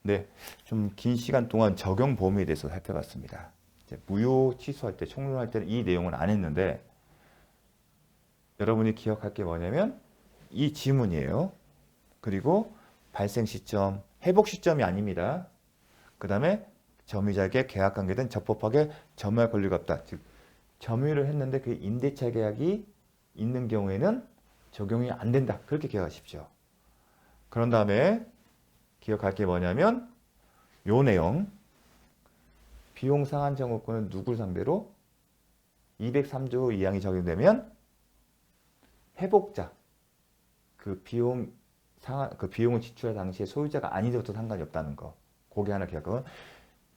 네, 좀 긴 시간 동안 적용 범위에 대해서 살펴봤습니다. 이제 무효 취소할 때, 총론할 때는 이 내용은 안 했는데 여러분이 기억할 게 뭐냐면 이 지문이에요. 그리고 발생 시점, 회복 시점이 아닙니다. 그 다음에 점유자에게 계약관계든 적법하게 점유할 권리가 없다. 즉 점유를 했는데 그 임대차 계약이 있는 경우에는 적용이 안 된다. 그렇게 기억하십시오. 그런 다음에 기억할 게 뭐냐면 요 내용 비용 상한 청구권은 누굴 상대로 203조 2항이 적용되면 회복자 그 비용을 지출할 당시에 소유자가 아니어도 상관이 없다는 거. 그게 하나 기억하고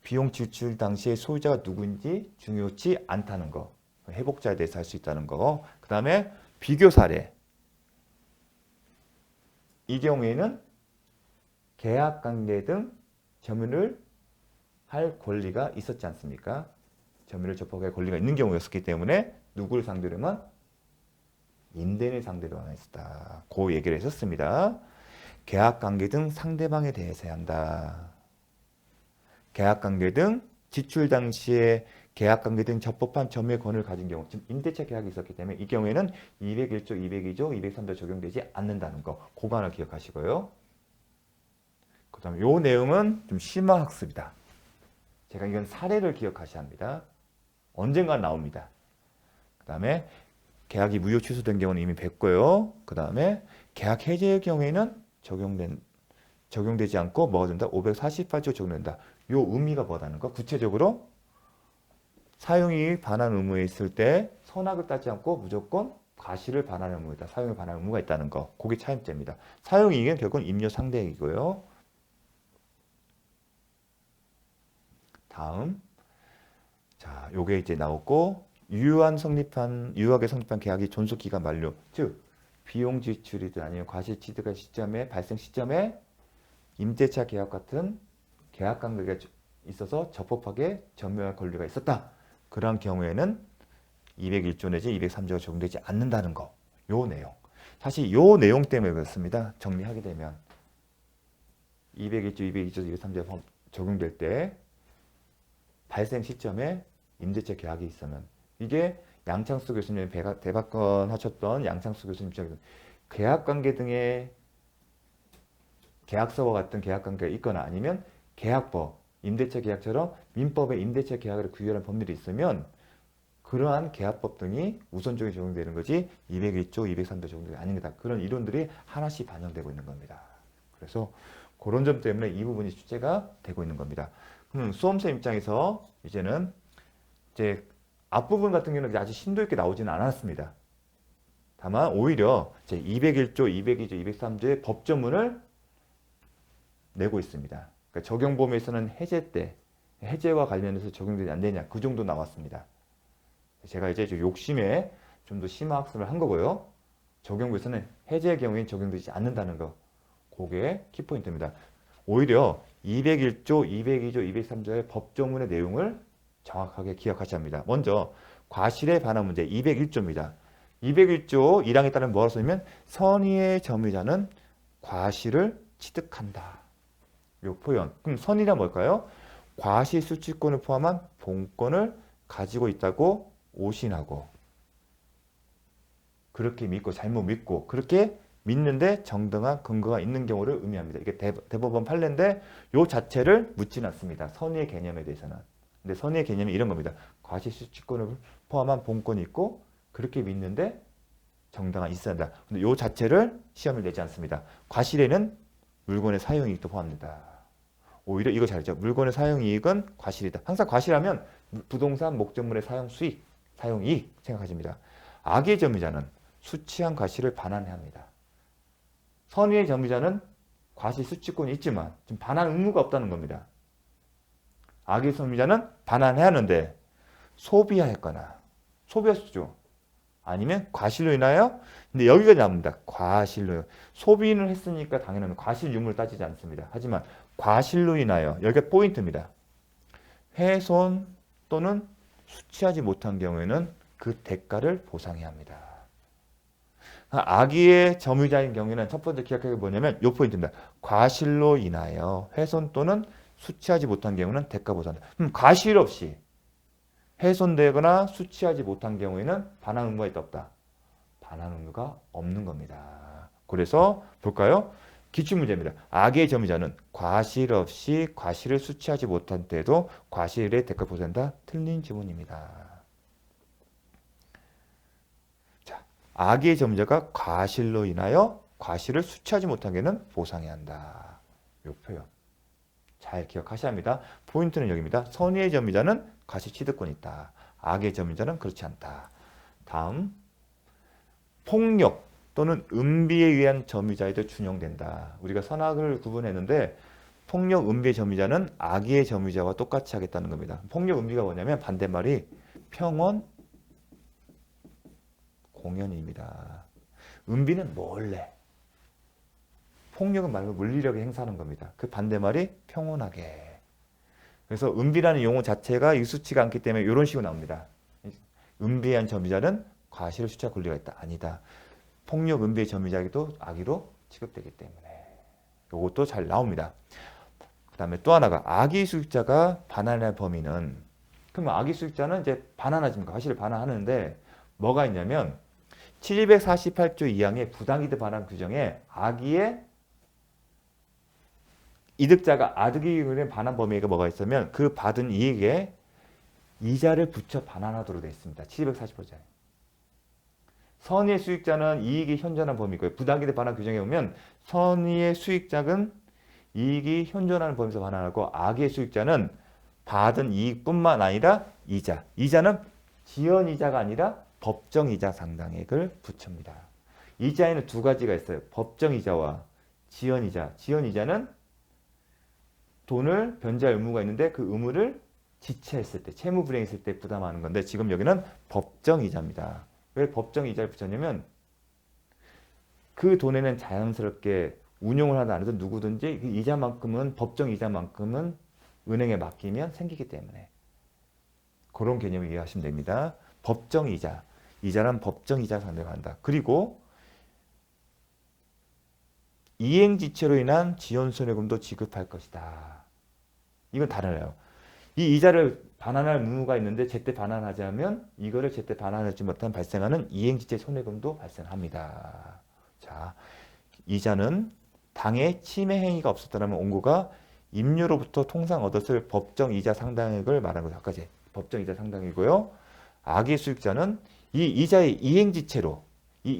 비용 지출 당시에 소유자가 누구인지 중요치 않다는 거. 회복자에 대해서 할 수 있다는 거. 그 다음에 비교 사례. 이 경우에는 계약관계 등 점유를 할 권리가 있었지 않습니까? 점유를 접촉할 권리가 있는 경우였기 때문에 누구를 상대로만? 임대인을 상대로만 했다. 그 얘기를 했었습니다. 계약관계 등 상대방에 대해서 해야 한다. 계약관계 등 지출 당시에 계약관계 등 적법한 점유의 권한을 가진 경우, 지금 임대차 계약이 있었기 때문에 이 경우에는 201조, 202조, 203조 적용되지 않는다는 거. 그거 하나 기억하시고요. 그 다음에 이 내용은 좀 심화학습이다. 제가 이건 사례를 기억하셔야 합니다. 언젠가 나옵니다. 그 다음에 계약이 무효 취소된 경우는 이미 뵀고요. 그 다음에 계약 해제의 경우에는 적용되지 않고 뭐가 된다? 548조 적용된다. 요 의미가 뭐라는 거? 구체적으로 사용이익 반환 의무에 있을 때 선악을 따지 않고 무조건 과실을 반환할 의무이다. 사용이익 반환 의무가 있다는 거. 그게 차이점입니다. 사용이익은 결국은 임료 상대이익이고요. 다음. 자, 요게 이제 나오고 유효하게 성립한 계약이 존속 기간 만료. 즉 비용 지출이든 아니면 과실 취득할 시점에 발생 시점에 임대차 계약 같은 계약 관계가 있어서 적법하게 점유할 권리가 있었다. 그런 경우에는 201조 내지 203조가 적용되지 않는다는 거. 요 내용. 사실 요 내용 때문에 그렇습니다. 정리하게 되면 201조, 202조, 203조가 적용될 때 발생 시점에 임대차 계약이 있으면 이게 양창수 교수님 대박건 하셨던 양창수 교수님 입장에서 계약관계 등의 계약서와 같은 계약관계가 있거나 아니면 계약법, 임대차 계약처럼 민법에 임대차 계약을 구별한 법률이 있으면 그러한 계약법 등이 우선적으로 적용되는 거지 201조, 203조 적용되는 게 아닙니다. 그런 이론들이 하나씩 반영되고 있는 겁니다. 그래서 그런 점 때문에 이 부분이 출제가 되고 있는 겁니다. 그럼 수험생 입장에서 이제는 이제 앞부분 같은 경우는 아주 심도 있게 나오지는 않았습니다. 다만 오히려 제 201조, 202조, 203조의 법조문을 내고 있습니다. 그러니까 적용 범위에서는 해제 때 해제와 관련해서 적용되지 안 되냐 그 정도 나왔습니다. 제가 이제 욕심에 좀 더 심화 학습을 한 거고요. 적용부에서는 해제의 경우엔 적용되지 않는다는 거. 그게 키포인트입니다. 오히려 201조, 202조, 203조의 법조문의 내용을 정확하게 기억하셔야 합니다. 먼저 과실에 관한 문제 201조입니다. 201조 1항에 따르면 뭐라고 써있냐면 선의의 점유자는 과실을 취득한다. 요 표현. 그럼 선의란 뭘까요? 과실 수취권을 포함한 본권을 가지고 있다고 오신하고 그렇게 믿고 잘못 믿고 그렇게 믿는데 정당한 근거가 있는 경우를 의미합니다. 이게 대법원 판례인데 요 자체를 묻지는 않습니다. 선의의 개념에 대해서는. 근데 선의의 개념이 이런 겁니다. 과실 수취권을 포함한 본권이 있고 그렇게 믿는데 정당한 있어야 한다. 근데 요 자체를 시험을 내지 않습니다. 과실에는 물건의 사용이익도 포함된다. 오히려 이거 잘죠. 물건의 사용이익은 과실이다. 항상 과실하면 부동산 목적물의 사용 수익, 사용이익 생각하십니다. 악의 점유자는 수취한 과실을 반환해야 합니다. 선의의 점유자는 과실 수취권이 있지만 지금 반환 의무가 없다는 겁니다. 악의 점유자는 반환해야 하는데 소비하였거나 소비했죠. 아니면 과실로 인하여 근데 여기가 나옵니다. 과실로 소비를 했으니까 당연히 과실 유무를 따지지 않습니다. 하지만 과실로 인하여 여기가 포인트입니다. 훼손 또는 수취하지 못한 경우에는 그 대가를 보상해야 합니다. 악의의 점유자인 경우에는 첫 번째 기억할 게 뭐냐면 요 포인트입니다. 과실로 인하여 훼손 또는 수취하지 못한 경우는 대가 보상한다. 과실 없이 훼손되거나 수취하지 못한 경우에는 반환 의무가 있다 없다. 반환 의무가 없는 겁니다. 그래서 볼까요? 기출문제입니다. 악의 점유자는 과실 없이 과실을 수취하지 못한 때에도 과실의 대가 보상한다. 틀린 지문입니다. 자, 악의 점유자가 과실로 인하여 과실을 수취하지 못한 경우는 보상해야 한다. 이 표현 잘 기억하셔야 합니다. 포인트는 여기입니다. 선의의 점유자는 과실 취득권이 있다. 악의 점유자는 그렇지 않다. 다음 폭력 또는 은비에 의한 점유자에도 준용된다. 우리가 선악을 구분했는데 폭력, 은비의 점유자는 악의 점유자와 똑같이 하겠다는 겁니다. 폭력, 은비가 뭐냐면 반대말이 평온, 공연입니다. 은비는 몰래. 폭력은 말로 물리력에 행사하는 겁니다. 그 반대말이 평온하게. 그래서 은비라는 용어 자체가 유수치가 않기 때문에 이런 식으로 나옵니다. 은비에 의한 점유자는 과실을 수취할 권리가 있다. 아니다. 폭력, 은비의 점유자에게도 악의로 취급되기 때문에 이것도 잘 나옵니다. 그 다음에 또 하나가 악의 수익자가 반환할 범위는 그러면 악의 수익자는 이제 반환하십니까? 과실을 반환하는데 뭐가 있냐면 748조 2항의 부당이득 반환 규정에 악의의 이득자가 악의의 반환 범위가 뭐가 있으면 그 받은 이익에 이자를 붙여 반환하도록 되어 있습니다. 748조에. 선의의 수익자는 이익이 현존하는 범위고요. 부당이득 반환 규정에 보면 선의의 수익자는 이익이 현존하는 범위에서 반환하고 악의 수익자는 받은 이익뿐만 아니라 이자. 이자는 지연이자가 아니라 법정이자 상당액을 붙입니다. 이자에는 두 가지가 있어요. 법정이자와 지연이자. 지연이자는 돈을 변제할 의무가 있는데 그 의무를 지체했을 때, 채무불이행했을 때 부담하는 건데 지금 여기는 법정이자입니다. 왜 법정이자를 붙였냐면 그 돈에는 자연스럽게 운용을 하든 안 하든 누구든지 그 이자만큼은 법정이자만큼은 은행에 맡기면 생기기 때문에 그런 개념을 이해하시면 됩니다. 법정이자. 이자란 법정이자 상대로 한다. 그리고 이행지체로 인한 지연손해금도 지급할 것이다. 이건 달라요. 이 이자를 반환할 의무가 있는데 제때 반환하지 않으면 이거를 제때 반환하지 못한 발생하는 이행지체 손해금도 발생합니다. 자, 이자는 당해 침해 행위가 없었다면 원고가 임료로부터 통상 얻었을 법정이자 상당액을 말하는 거죠. 아까 제 법정이자 상당이고요. 악의 수익자는 이 이자의 이행지체로 이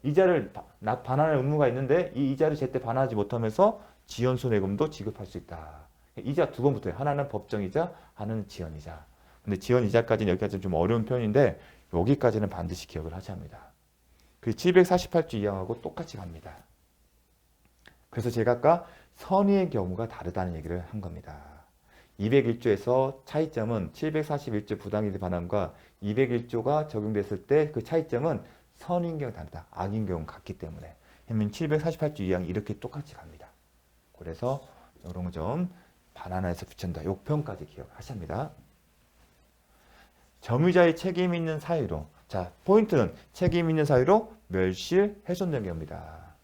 이자를 반환할 의무가 있는데 이 이자를 제때 반환하지 못하면서 지연손해금도 지급할 수 있다. 이자 두 번 붙어요. 하나는 법정이자, 하나는 지연이자. 근데 지연이자까지는 여기까지는 좀 어려운 편인데 여기까지는 반드시 기억을 하셔야 합니다. 그 748조 이항하고 똑같이 갑니다. 그래서 제가 아까 선의의 경우가 다르다는 얘기를 한 겁니다. 201조에서 차이점은 741조 부당이득 반환과 201조가 적용됐을 때 그 차이점은 선인 경우 다르다. 악인 경우 같기 때문에. 그러면 748조 이항이 이렇게 똑같이 갑니다. 그래서 이런 거 좀 반환해서 붙인다. 욕평까지 기억하셔야 합니다. 점유자의 책임 있는 사유로. 자, 포인트는 책임 있는 사유로 멸실, 훼손된 경우입니다.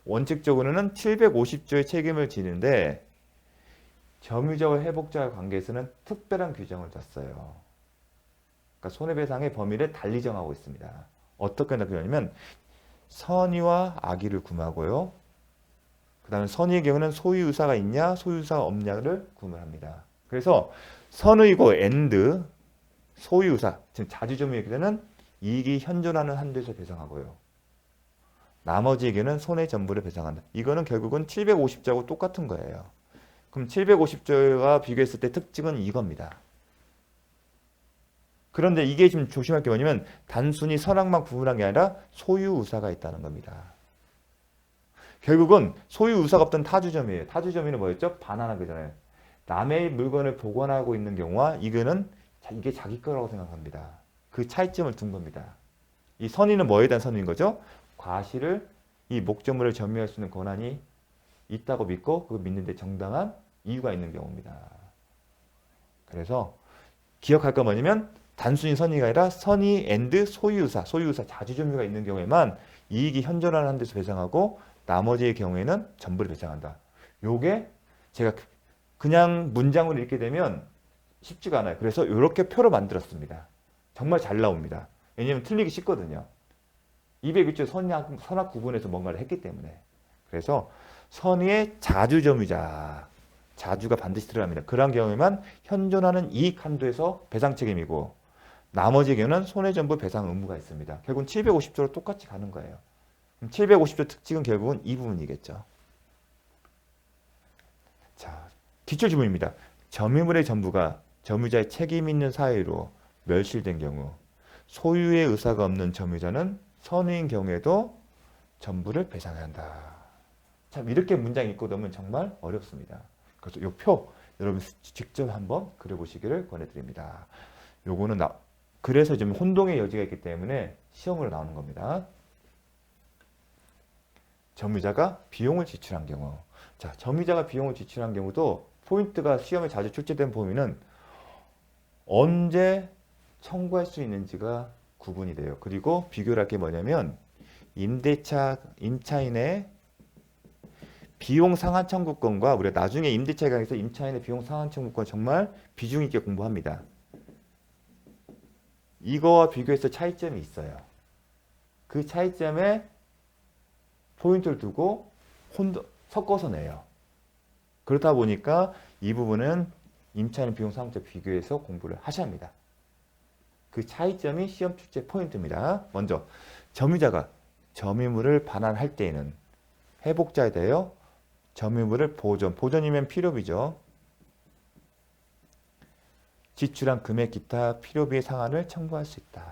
원칙적으로는 750조의 책임을 지는데 점유자와 회복자의 관계에서는 특별한 규정을 뒀어요. 그러니까 손해배상의 범위를 달리 정하고 있습니다. 어떻게 그러냐면 선의와 악의를 구분하고요. 그 다음에 선의의 경우는 소유의사가 있냐 소유의사가 없냐를 구분합니다. 그래서 선의고 and 소유의사, 지금 자주점유에게는 이익이 현존하는 한도에서 배상하고요. 나머지에게는 손해 전부를 배상한다. 이거는 결국은 750조하고 똑같은 거예요. 그럼 750조와 비교했을 때 특징은 이겁니다. 그런데 이게 좀 조심할 게 뭐냐면 단순히 선악만 구분한 게 아니라 소유의사가 있다는 겁니다. 결국은 소유의사가 없던 타주점이에요. 타주점이는 뭐였죠? 반환한 거잖아요. 남의 물건을 보관하고 있는 경우와 이거는 이게 자기 거라고 생각합니다. 그 차이점을 둔 겁니다. 이 선의는 뭐에 대한 선의인 거죠? 과실을 이 목적물을 점유할 수 있는 권한이 있다고 믿고 그거 믿는데 정당한 이유가 있는 경우입니다. 그래서 기억할 거 뭐냐면 단순히 선의가 아니라 선의 앤드 소유사 자주점유가 있는 경우에만 이익이 현존하는 데서 배상하고 나머지의 경우에는 전부를 배상한다. 요게 제가 그냥 문장으로 읽게 되면 쉽지가 않아요. 그래서 이렇게 표로 만들었습니다. 정말 잘 나옵니다. 왜냐하면 틀리기 쉽거든요. 201조 선악 구분에서 뭔가를 했기 때문에. 그래서 선의의 자주점유자, 자주가 반드시 들어갑니다. 그러한 경우에만 현존하는 이익 한도에서 배상 책임이고 나머지 경우는 손해전부 배상 의무가 있습니다. 결국은 750조로 똑같이 가는 거예요. 750조 특징은 결국은 이 부분이겠죠. 자, 기출지문입니다. 점유물의 전부가 점유자의 책임 있는 사유로 멸실된 경우 소유의 의사가 없는 점유자는 선의인 경우에도 전부를 배상해야 한다. 참 이렇게 문장이 읽고 나면 정말 어렵습니다. 그래서 이 표 여러분 직접 한번 그려보시기를 권해드립니다. 요거는 그래서 좀 혼동의 여지가 있기 때문에 시험으로 나오는 겁니다. 점유자가 비용을 지출한 경우. 자, 점유자가 비용을 지출한 경우도 포인트가 시험에 자주 출제된 범위는 언제 청구할 수 있는지가 구분이 돼요. 그리고 비교를 할 게 뭐냐면 임차인의 비용 상환 청구권과 우리가 나중에 임대차 계약에서 임차인의 비용 상환 청구권 정말 비중 있게 공부합니다. 이거와 비교해서 차이점이 있어요. 그 차이점에 포인트를 두고 섞어서 내요. 그렇다 보니까 이 부분은 임차인 비용 상환과 비교해서 공부를 하셔야 합니다. 그 차이점이 시험 출제 포인트입니다. 먼저 점유자가 점유물을 반환할 때에는 회복자에 대하여 점유물을 보존이면 필요비죠. 지출한 금액 기타 필요비의 상환을 청구할 수 있다.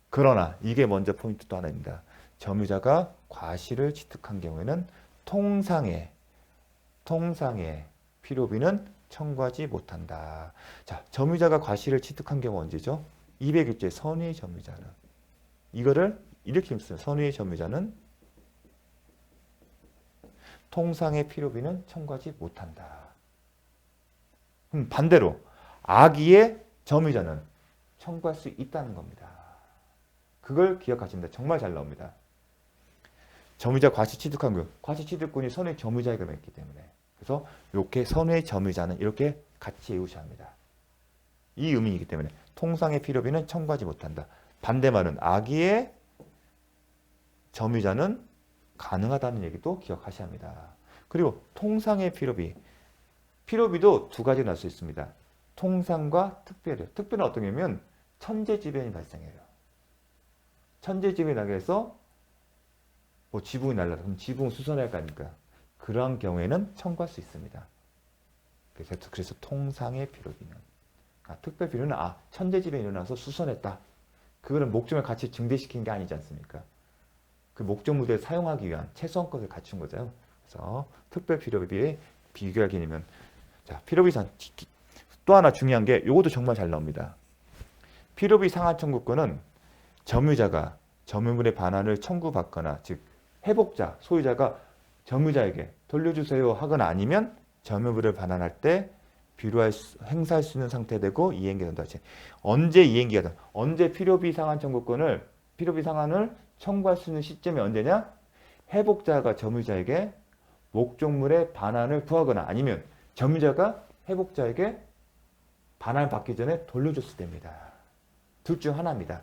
그러나 이게 먼저 포인트 또 하나입니다. 점유자가 과실을 취득한 경우에는 통상의 필요비는 청구하지 못한다. 자, 점유자가 과실을 취득한 경우 언제죠? 201조의 선의 점유자는 이거를 이렇게 읽습니다. 선의 점유자는 통상의 필요비는 청구하지 못한다. 반대로 악의의 점유자는 청구할 수 있다는 겁니다. 그걸 기억하십니다. 정말 잘 나옵니다. 점유자 과실 취득한 경우, 과실 취득권이 선의 점유자에게 있기 때문에 그래서 이렇게 선의 점유자는 이렇게 같이 외우셔야 합니다. 이 의미이기 때문에 통상의 필요비는 청구하지 못한다. 반대말은 악의의 점유자는 가능하다는 얘기도 기억하셔야 합니다. 그리고 통상의 필요비도 두 가지로 날 수 있습니다. 통상과 특별이요. 특별은 어떤 경우면 천재지변이 발생해요. 천재지변이 나게 해서 뭐 지붕이 날라서 그럼 지붕 수선할 거 아닙니까? 그런 경우에는 청구할 수 있습니다. 그래서 통상의 필요비는 특별 필요는 천재지변이 일어나서 수선했다. 그거는 목적을 같이 증대시킨 게 아니지 않습니까? 그 목적 무대에 사용하기 위한 최소한것을 갖춘 거죠. 그래서 특별 필요비에 비교할 개념은 자, 필요비 또 하나 중요한 게 이것도 정말 잘 나옵니다. 필요비 상환 청구권은 점유자가 점유물의 반환을 청구받거나 즉 회복자, 소유자가 점유자에게 돌려주세요 하거나 아니면 점유물을 반환할 때 행사할 수 있는 상태 되고 이행이 된다. 언제 이행기가 된다. 언제 필요비 상환 청구권을 필요비 상환을 청구할 수 있는 시점이 언제냐? 회복자가 점유자에게 목적물의 반환을 구하거나 아니면 점유자가 회복자에게 반환을 받기 전에 돌려줬을 때입니다. 둘 중 하나입니다.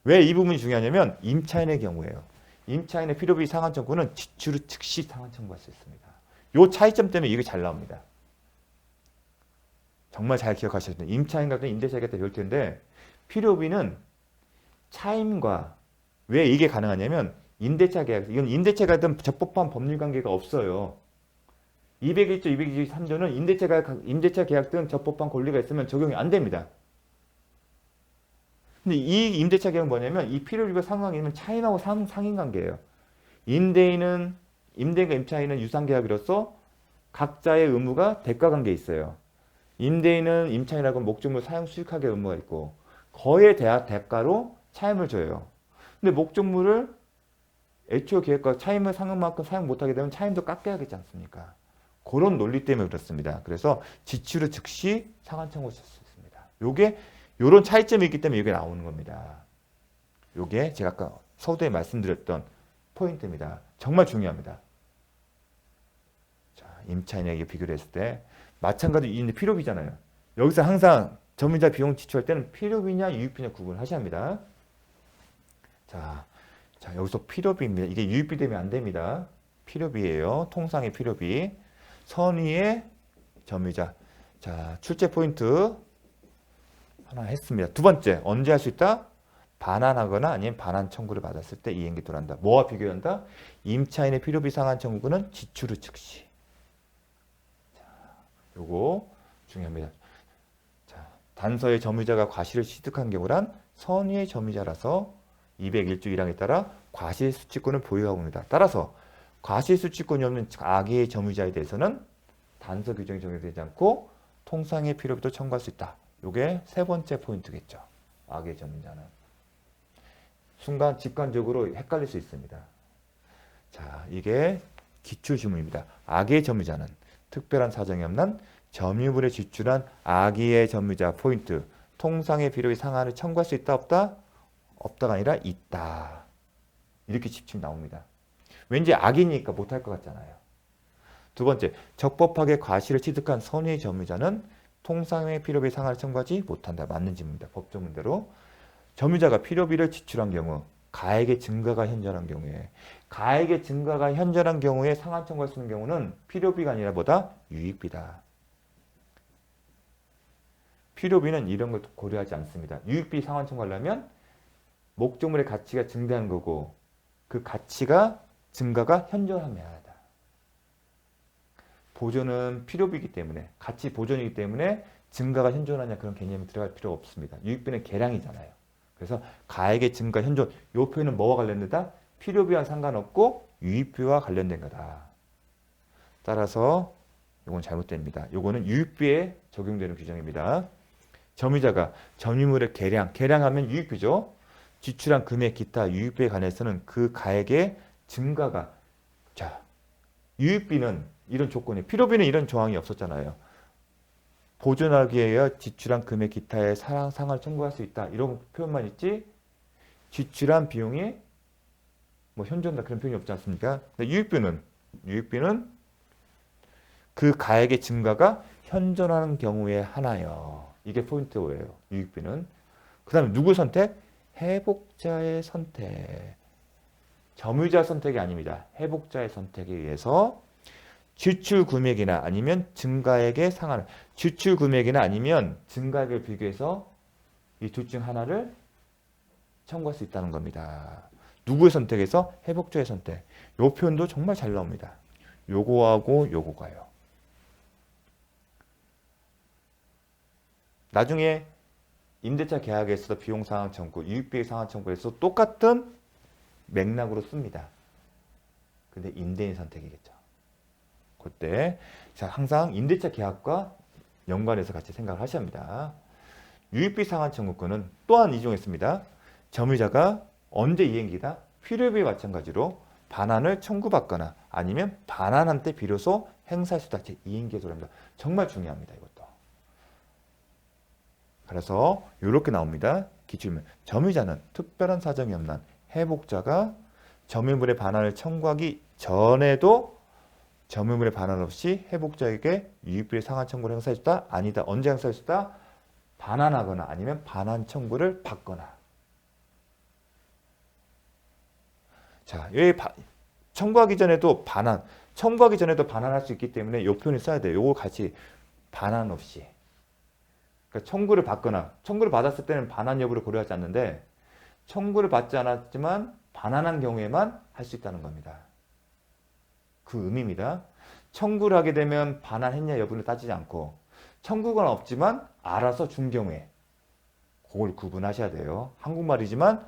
왜 이 부분이 중요하냐면 임차인의 경우에요. 임차인의 필요비 상환 청구는 지출 후 즉시 상환 청구할 수 있습니다. 이 차이점 때문에 이게 잘 나옵니다. 정말 잘 기억하셔야 됩니다. 임차인 같은 임대차 계약 때 배울 텐데 필요비는 차임과 왜 이게 가능하냐면 임대차 계약, 이건 임대차 계약은 적법한 법률 관계가 없어요. 201조, 223조는 임대차 계약 등 적법한 권리가 있으면 적용이 안 됩니다. 근데 이 임대차 계약은 뭐냐면 이 필요비가 상관관계는 차임하고 상인 관계예요. 임대인과 임차인은 유상 계약으로서 각자의 의무가 대가 관계에 있어요. 임대인은 임차인하고 목적물 사용 수익하게 의무가 있고 거에 대한 대가로 차임을 줘요. 근데 목적물을 애초 계획과 차임을 상한 만큼 사용 못하게 되면 차임도 깎여야겠지 않습니까? 그런 논리 때문에 그렇습니다. 그래서 지출 후 즉시 상환 청구를 쓸 수 있습니다. 요게 요런 차이점이 있기 때문에 이게 나오는 겁니다. 요게 제가 아까 서두에 말씀드렸던 포인트입니다. 정말 중요합니다. 자, 임차인에게 비교를 했을 때 마찬가지로 이 필요비잖아요. 여기서 항상 점유자 비용 지출할 때는 필요비냐 유익비냐 구분을 하셔야 합니다. 자, 여기서 필요비입니다. 이게 유익비 되면 안 됩니다. 필요비예요. 통상의 필요비. 선의의 점유자. 자, 출제 포인트 하나 했습니다. 두 번째, 언제 할 수 있다? 반환하거나 아니면 반환 청구를 받았을 때 이행기 들어간다. 뭐와 비교한다? 임차인의 필요비 상환 청구는 지출 후 즉시. 자, 요거 중요합니다. 자, 단서의 점유자가 과실을 취득한 경우란 선의의 점유자라서 201조 1항에 따라 과실 수취권을 보유하고 있다. 따라서 과실 수취권이 없는 악의의 점유자에 대해서는 단서 규정이 적용되지 않고 통상의 필요비도 청구할 수 있다. 요게 세 번째 포인트겠죠. 악의의 점유자는. 순간 직관적으로 헷갈릴 수 있습니다. 자, 이게 기출지문입니다. 악의의 점유자는 특별한 사정이 없는 점유물에 지출한 악의의 점유자 포인트. 통상의 필요비 상한을 청구할 수 있다 없다? 없다가 아니라 있다. 이렇게 집중 나옵니다. 왠지 악이니까 못할 것 같잖아요. 두 번째, 적법하게 과실을 취득한 선의의 점유자는 통상의 필요비 상한을 청구하지 못한다. 맞는 질문입니다. 법조문대로. 점유자가 필요비를 지출한 경우, 가액의 증가가 현저한 경우에, 가액의 증가가 현저한 경우에 상한 청구할 수 있는 경우는 필요비가 아니라 뭐다? 유익비다. 필요비는 이런 걸 고려하지 않습니다. 유익비 상한 청구하려면 목적물의 가치가 증가한 거고 그 가치가 증가가 현저하면 하다. 보존은 필요비이기 때문에 가치 보존이기 때문에 증가가 현존하냐 그런 개념이 들어갈 필요가 없습니다. 유익비는 계량이잖아요. 그래서 가액의 증가 현존 이 표현은 뭐와 관련되다? 필요비와 상관없고 유익비와 관련된 거다. 따라서 이건 잘못됩니다. 이거는 유익비에 적용되는 규정입니다. 점유자가 점유물의 계량하면 유익비죠. 지출한 금액 기타 유익비에 관해서는 그 가액의 증가가 자 유익비는 이런 조건이 필요비는 이런 조항이 없었잖아요. 보존하기 위해 지출한 금액 기타의 상한을 청구할 수 있다. 이런 표현만 있지 지출한 비용이 뭐 현존다 그런 표현이 없지 않습니까? 근데 유익비는 그 가액의 증가가 현존하는 경우에 하나요. 이게 포인트예요. 유익비는. 그 다음에 누구 선택? 회복자의 선택. 점유자 선택이 아닙니다. 회복자의 선택에 의해서 지출 금액이나 아니면 증가액의 상한을 지출 금액이나 아니면 증가액을 비교해서 이 둘 중 하나를 청구할 수 있다는 겁니다. 누구의 선택에서? 회복자의 선택. 요 표현도 정말 잘 나옵니다. 요거하고 요거가요. 나중에 임대차 계약에서 비용 상환 청구, 유익비의 상환 청구에서 똑같은 맥락으로 씁니다. 근데 임대인 선택이겠죠. 그때 자 항상 임대차 계약과 연관해서 같이 생각을 하셔야 합니다. 유익비 상환 청구권은 또한 이용했습니다. 점유자가 언제 이행기다? 필요비에 마찬가지로 반환을 청구받거나 아니면 반환한 때 비로소 행사할 수 있다. 이행기의 소리입니다. 정말 중요합니다. 이것도. 그래서 이렇게 나옵니다. 기출문. 점유자는 특별한 사정이 없는 회복자가 점유물의 반환을 청구하기 전에도 점유물의 반환 없이 회복자에게 유익비의 상환 청구를 행사해줬다? 아니다. 언제 행사해줬다? 반환하거나 아니면 반환 청구를 받거나. 자, 여기 청구하기 전에도 반환할 수 있기 때문에 이 표현을 써야 돼요. 요거 같이 반환 없이. 그러니까 청구를 받거나 청구를 받았을 때는 반환 여부를 고려하지 않는데 청구를 받지 않았지만 반환한 경우에만 할 수 있다는 겁니다. 그 의미입니다. 청구를 하게 되면 반환했냐 여부를 따지지 않고 청구가 없지만 알아서 준 경우에 그걸 구분하셔야 돼요. 한국말이지만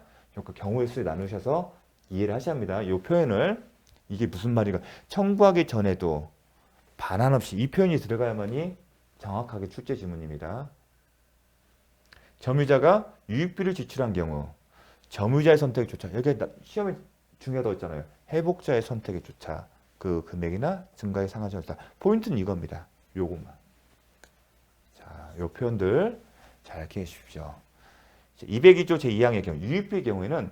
경우의 수에 나누셔서 이해를 하셔야 합니다. 이 표현을 이게 무슨 말인가 청구하기 전에도 반환 없이 이 표현이 들어가야만이 정확하게 출제 지문입니다. 점유자가 유익비를 지출한 경우 점유자의 선택에 쫓아 여기 시험에 중요하다고 했잖아요. 회복자의 선택에 쫓아 그 금액이나 증가의 상한선이다. 포인트는 이겁니다. 요것만. 자, 요 표현들 잘 기억해 주십시오. 202조 제2항의 경우, 유입비의 경우에는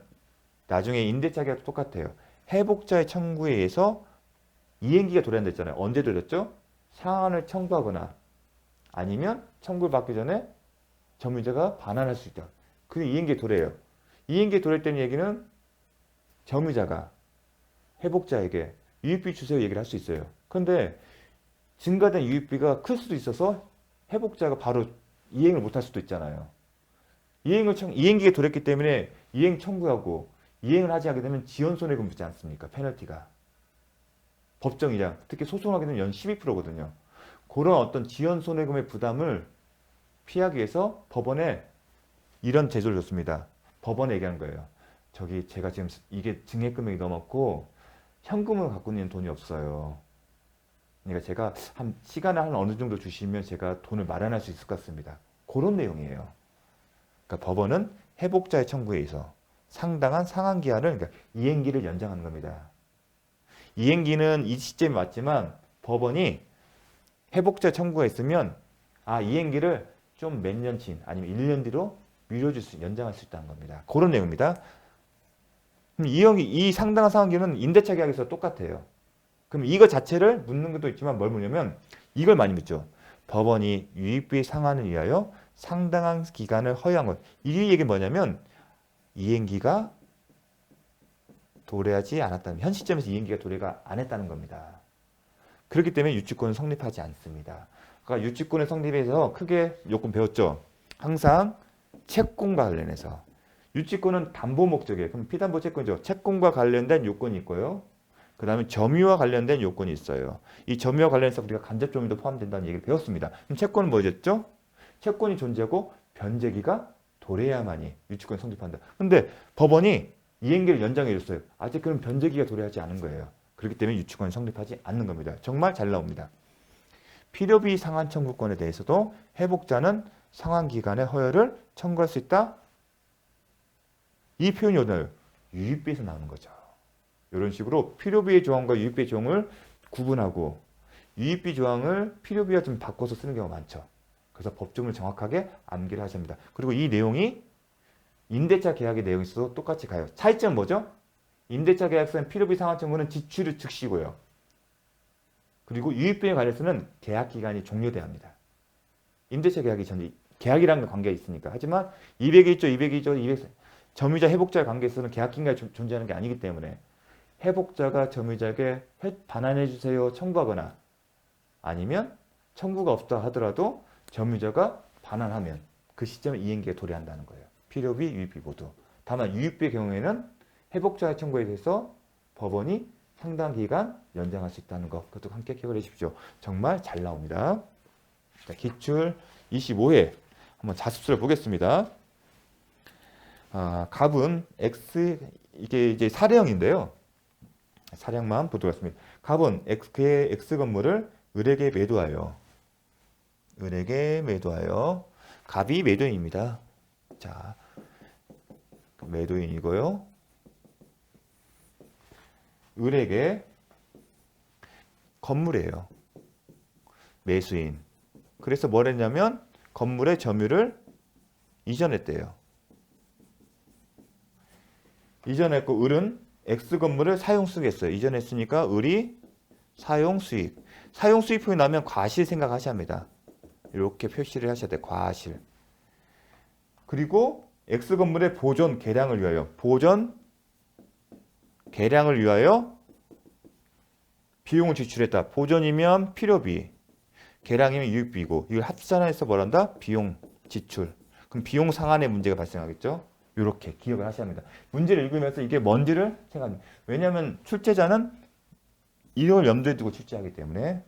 나중에 임대차 계약도 똑같아요. 회복자의 청구에 의해서 이행기가 도래한다 했잖아요. 언제 돌렸죠? 상한을 청구하거나 아니면 청구를 받기 전에 점유자가 반환할 수 있다. 그게 이행기의 도래예요. 이행기의 도래했다는 얘기는 점유자가 회복자에게 유입비 주세요 얘기를 할 수 있어요. 그런데 증가된 유입비가 클 수도 있어서 회복자가 바로 이행을 못할 수도 있잖아요. 이행기가 도랬기 때문에 이행 청구하고 이행을 하지 않게 되면 지연손해금 붙지 않습니까? 페널티가. 법정이자 특히 소송하게 되면 연 12%거든요. 그런 어떤 지연손해금의 부담을 피하기 위해서 법원에 이런 제도를 줬습니다. 법원에 얘기한 거예요. 저기 제가 지금 이게 증액금액이 넘었고 현금을 갖고 있는 돈이 없어요. 그러니까 제가 한 시간을 한 어느 정도 주시면 제가 돈을 마련할 수 있을 것 같습니다. 그런 내용이에요. 그러니까 법원은 회복자의 청구에 의해서 상당한 상한 기한을, 그러니까 이행기를 연장하는 겁니다. 이행기는 이 시점이 맞지만 법원이 회복자 청구가 있으면 이행기를 좀 몇 년 진 아니면 1년 뒤로 연장할 수 있다는 겁니다. 그런 내용입니다. 이 상당한 상한 기한은 임대차 계약에서 똑같아요. 그럼 이거 자체를 묻는 것도 있지만 뭘 묻냐면 이걸 많이 묻죠. 법원이 유입비 상한을 위하여 상당한 기간을 허용한 것. 이 얘기 뭐냐면 이행기가 도래하지 않았다는, 현 시점에서 이행기가 도래가 안 했다는 겁니다. 그렇기 때문에 유치권은 성립하지 않습니다. 그러니까 유치권의 성립에서 크게 요건 배웠죠. 항상 채권과 관련해서 유치권은 담보 목적이에요. 그럼 피담보 채권이죠. 채권과 관련된 요건이 있고요. 그 다음에 점유와 관련된 요건이 있어요. 이 점유와 관련해서 우리가 간접 점유도 포함된다는 얘기를 배웠습니다. 그럼 채권은 뭐였죠? 채권이 존재하고 변제기가 도래야만이 유치권이 성립한다. 근데 법원이 이행기를 연장해 줬어요. 아직 그럼 변제기가 도래하지 않은 거예요. 그렇기 때문에 유치권이 성립하지 않는 겁니다. 정말 잘 나옵니다. 필요비 상한 청구권에 대해서도 회복자는 상한 기간의 허여를 청구할 수 있다. 이 표현이 오늘 유입비에서 나오는 거죠. 이런 식으로 필요비의 조항과 유입비의 조항을 구분하고 유입비 조항을 필요비와 좀 바꿔서 쓰는 경우가 많죠. 그래서 법조문을 정확하게 암기를 하셔야 합니다. 그리고 이 내용이 임대차 계약의 내용에서도 똑같이 가요. 차이점은 뭐죠? 임대차 계약서는 필요비 상한 청구는 지출이 즉시고요. 그리고 유입비에 관해서는 계약 기간이 종료돼야 합니다. 임대차 계약이 전에 계약이라는 관계가 있으니까. 하지만 201조, 202조, 200 점유자 회복자의 관계에서는 계약 기간이 존재하는 게 아니기 때문에 회복자가 점유자에게 반환해 주세요 청구하거나 아니면 청구가 없다 하더라도 점유자가 반환하면 그 시점에 이행기가 도래한다는 거예요. 필요비, 유입비 모두. 다만 유입비의 경우에는 회복자의 청구에 대해서 법원이 상당 기간 연장할 수 있다는 것, 그것도 함께 기억을 해주십시오. 정말 잘 나옵니다. 자, 기출 25회 한번 자습수를 보겠습니다. 갑은 X, 이게 이제 사례형인데요. 사례형만 보도록 하겠습니다. 갑은 그의 X 건물을 을에게 매도하여, 갑이 매도인입니다. 자, 매도인이고요. 을에게 건물이에요. 매수인. 그래서 뭘 했냐면 건물의 점유를 이전했대요. 이전했고 을은 X 건물을 사용수익했어요. 이전했으니까 을이 사용수익. 사용수익 표현 나오면 과실 생각하셔야 합니다. 이렇게 표시를 하셔야 돼요. 과실. 그리고 X 건물의 보존, 개량을 위하여 비용을 지출했다. 보존이면 필요비, 개량이면 유입비고 이걸 합산해서 뭘 한다? 비용 지출. 그럼 비용 상한의 문제가 발생하겠죠? 이렇게 기억을 하셔야 합니다. 문제를 읽으면서 이게 뭔지를 생각합니다. 왜냐하면 출제자는 이걸 염두에 두고 출제하기 때문에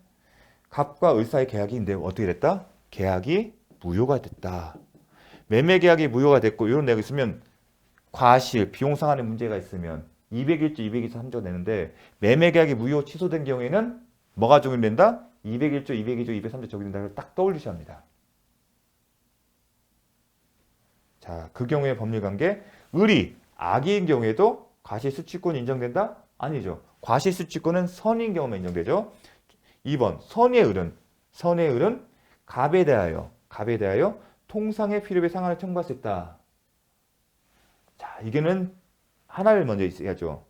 갑과 을 사이 계약인데 어떻게 됐다? 계약이 무효가 됐다. 매매 계약이 무효가 됐고 이런 내용이 있으면 과실, 비용 상한의 문제가 있으면 201조, 223조 내는데 매매 계약이 무효 취소된 경우에는 뭐가 적용된다? 201조, 202조, 203조 적용된다를 딱 떠올리셔야 합니다. 자, 그 경우의 법률 관계, 을이 악의인 경우에도 과실 수취권이 인정된다? 아니죠. 과실수취권은 선인 경우만 인정되죠. 2번 선의 을은 갑에 대하여 통상의 필요비 상한을 청구할 수 있다. 자, 이게는 하나를 먼저 있어야죠.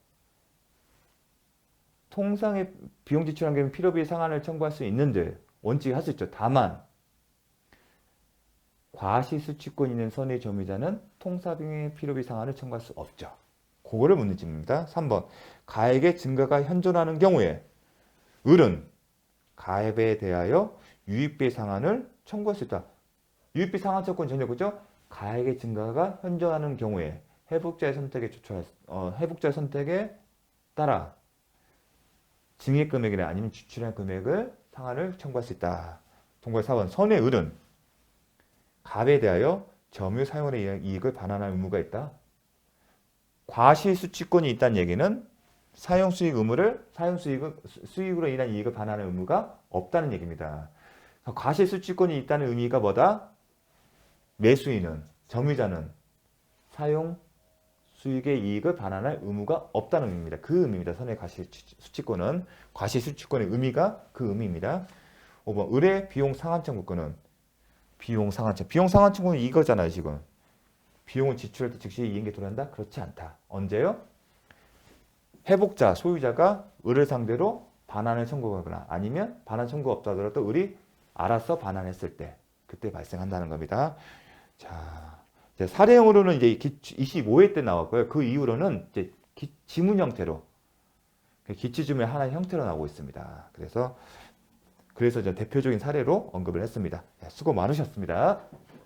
통상의 비용 지출한 경우 필요비 상한을 청구할 수 있는데 원칙이 할 수 있죠. 다만 과실수취권 있는 선의 점유자는 통사비용의 필요비 상한을 청구할 수 없죠. 그거를 묻는 질문입니다. 3번 가액의 증가가 현존하는 경우에 을은 가액에 대하여 유입비 상한을 청구할 수 있다. 유입비 상한 채권 전혀 그죠? 가액의 증가가 현존하는 경우에 회복자의 선택에 따라 증액 금액이나 아니면 지출한 금액을 상한을 청구할 수 있다. 동거 4번 선의 을은 갑에 대하여 점유 사용에 의한 이익을 반환할 의무가 있다. 과실수취권이 있다는 얘기는 수익으로 인한 이익을 반환할 의무가 없다는 얘기입니다. 과실수취권이 있다는 의미가 뭐다? 매수인은, 점유자는 사용 수익의 이익을 반환할 의무가 없다는 의미입니다. 그 의미입니다. 선의 과실수취권은. 과실수취권의 의미가 그 의미입니다. 5번 을의 비용 상한 청구권은 비용 상한 청구는 이거잖아요. 지금 비용을 지출할 때 즉시 이익이 돌아간다? 그렇지 않다. 언제요? 회복자, 소유자가 을을 상대로 반환을 청구하거나 아니면 반환 청구가 없다 하더라도 을이 알아서 반환했을 때 그때 발생한다는 겁니다. 자, 이제 사례형으로는 이제 25회 때 나왔고요. 그 이후로는 이제 지문 형태로 기치주문의 하나의 형태로 나오고 있습니다. 그래서 대표적인 사례로 언급을 했습니다. 수고 많으셨습니다.